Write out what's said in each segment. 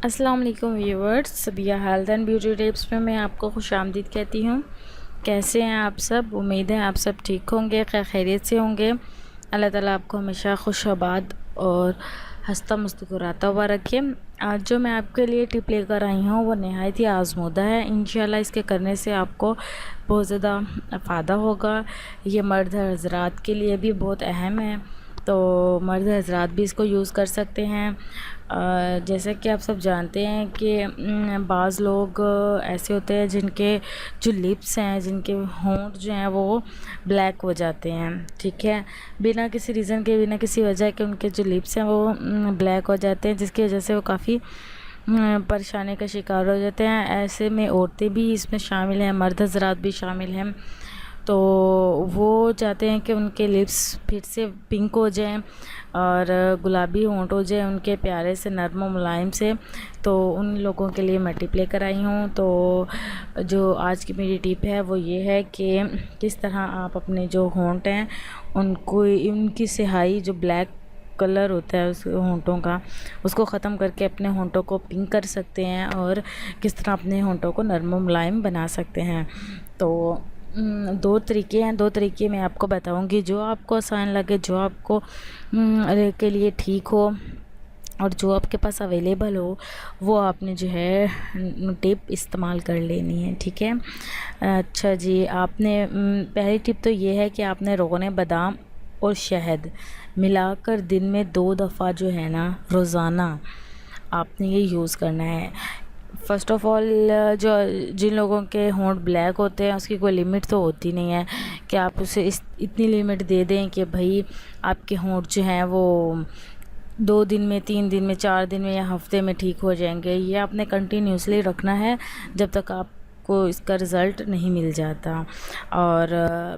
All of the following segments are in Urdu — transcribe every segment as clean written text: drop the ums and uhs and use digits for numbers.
السلام علیکم viewers, Sabiha health and beauty tips میں آپ کو خوش آمدید کہتی ہوں۔ کیسے ہیں آپ سب؟ امید ہے آپ سب ٹھیک ہوں گے، خیریت سے ہوں گے۔ اللہ تعالیٰ آپ کو ہمیشہ خوش آباد اور ہنستا مسکراتا ہوا رکھے۔ آج جو میں آپ کے لیے ٹپ لے کر آئی ہوں وہ نہایت ہی آزمودہ ہے۔ انشاءاللہ اس کے کرنے سے آپ کو بہت زیادہ فائدہ ہوگا۔ یہ مرد حضرات کے لیے بھی بہت اہم ہے، تو مرد حضرات بھی اس کو یوز کر سکتے ہیں۔ جیسا کہ آپ سب جانتے ہیں کہ بعض لوگ ایسے ہوتے ہیں جن کے جو لپس ہیں، جن کے ہونٹ جو ہیں وہ بلیک ہو جاتے ہیں، ٹھیک ہے، بنا کسی ریزن کے، بنا کسی وجہ کے ان کے جو لپس ہیں وہ بلیک ہو جاتے ہیں، جس کی وجہ سے وہ کافی پریشانی کا شکار ہو جاتے ہیں۔ ایسے میں عورتیں بھی اس میں شامل ہیں، مرد حضرات بھی شامل ہیں، تو وہ چاہتے ہیں کہ ان کے لپس پھر سے پنک ہو جائیں اور گلابی ہونٹ ہو جائیں ان کے پیارے سے، نرم و ملائم سے۔ تو ان لوگوں کے لیے میں ٹپ لے کر آئی ہوں۔ تو جو آج کی میری ٹپ ہے وہ یہ ہے کہ کس طرح آپ اپنے جو ہونٹ ہیں ان کی سیاہی، جو بلیک کلر ہوتا ہے اس ہونٹوں کا، اس کو ختم کر کے اپنے ہونٹوں کو پنک کر سکتے ہیں، اور کس طرح اپنے ہونٹوں کو نرم و ملائم بنا سکتے ہیں۔ تو دو طریقے میں آپ کو بتاؤں گی، جو آپ کو آسان لگے، جو آپ کو کے لیے ٹھیک ہو اور جو آپ کے پاس اویلیبل ہو، وہ آپ نے جو ہے ٹپ استعمال کر لینی ہے، ٹھیک ہے۔ اچھا جی، آپ نے پہلی ٹپ تو یہ ہے کہ آپ نے روغن بادام اور شہد ملا کر دن میں 2 دفعہ جو ہے نا روزانہ آپ نے یہ یوز کرنا ہے۔ فرسٹ آف آل، جن لوگوں کے ہونٹ بلیک ہوتے ہیں اس کی کوئی لمٹ تو ہوتی نہیں ہے کہ آپ اسے اتنی لمٹ دے دیں کہ بھائی آپ کے ہونٹ جو ہیں وہ 2 دن میں، 3 دن میں، 4 دن میں یا ہفتے میں ٹھیک ہو جائیں گے۔ یہ آپ نے کنٹینیوسلی رکھنا ہے جب تک آپ کو اس کا رزلٹ نہیں مل جاتا۔ اور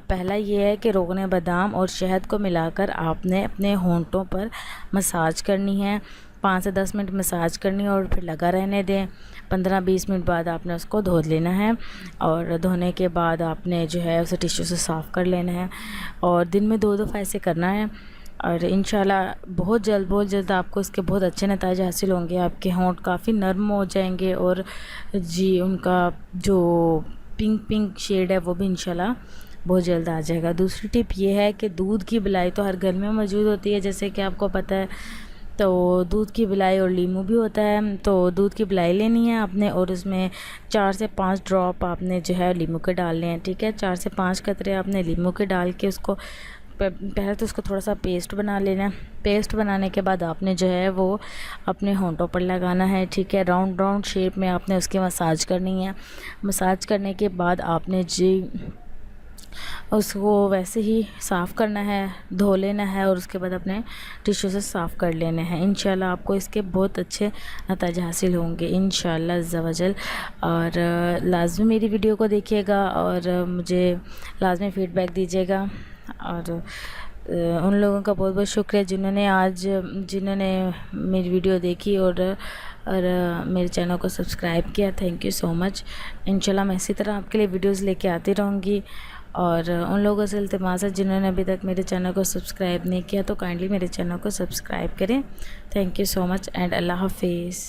پہلا یہ ہے کہ روغن بادام اور شہد کو ملا کر آپ نے اپنے ہونٹوں پر مساج کرنی ہے، 5 سے 10 منٹ مساج کرنی ہے اور پھر لگا رہنے دیں۔ 15-20 منٹ بعد آپ نے اس کو دھو لینا ہے، اور دھونے کے بعد آپ نے جو ہے اسے ٹیشو سے صاف کر لینا ہے، اور دن میں 2 دفعہ ایسے کرنا ہے۔ اور انشاءاللہ بہت جلد آپ کو اس کے بہت اچھے نتائج حاصل ہوں گے۔ آپ کے ہونٹ کافی نرم ہو جائیں گے، اور جی ان کا جو پنک شیڈ ہے وہ بھی انشاءاللہ بہت جلد آ جائے گا۔ دوسری ٹپ یہ ہے کہ دودھ کی بلائی تو ہر گھر میں موجود ہوتی ہے، جیسے کہ آپ کو پتہ ہے، تو دودھ کی بلائی اور لیمو بھی ہوتا ہے۔ تو دودھ کی بلائی لینی ہے آپ نے، اور اس میں 4 سے 5 ڈراپ آپ نے جو ہے لیمو کے ڈالنے ہیں، ٹھیک ہے، 4 سے 5 قطرے آپ نے لیمو کے ڈال کے اس کو پہلے تو اس کو تھوڑا سا پیسٹ بنا لینا ہے۔ پیسٹ بنانے کے بعد آپ نے جو ہے وہ اپنے ہونٹوں پر لگانا ہے، ٹھیک ہے، راؤنڈ شیپ میں آپ نے اس کی مساج کرنی ہے۔ مساج کرنے کے بعد آپ نے جی اس کو ویسے ہی صاف کرنا ہے، دھو لینا ہے، اور اس کے بعد اپنے ٹیشو سے صاف کر لینا ہے۔ انشاءاللہ آپ کو اس کے بہت اچھے نتائج حاصل ہوں گے انشاءاللہ عز و جل۔ اور لازمی میری ویڈیو کو دیکھیے گا اور مجھے لازمی فیڈ بیک دیجیے گا۔ اور ان لوگوں کا بہت شکریہ جنہوں نے میری ویڈیو دیکھی اور میرے چینل کو سبسکرائب کیا۔ تھینک یو سو مچ۔ انشاءاللہ میں اسی طرح آپ کے لیے ویڈیوز لے کے آتی رہوں گی، اور ان لوگوں سے التماس ہے جنہوں نے ابھی تک میرے چینل کو سبسکرائب نہیں کیا تو کائنڈلی میرے چینل کو سبسکرائب کریں۔ Thank you so much and اللہ حافظ۔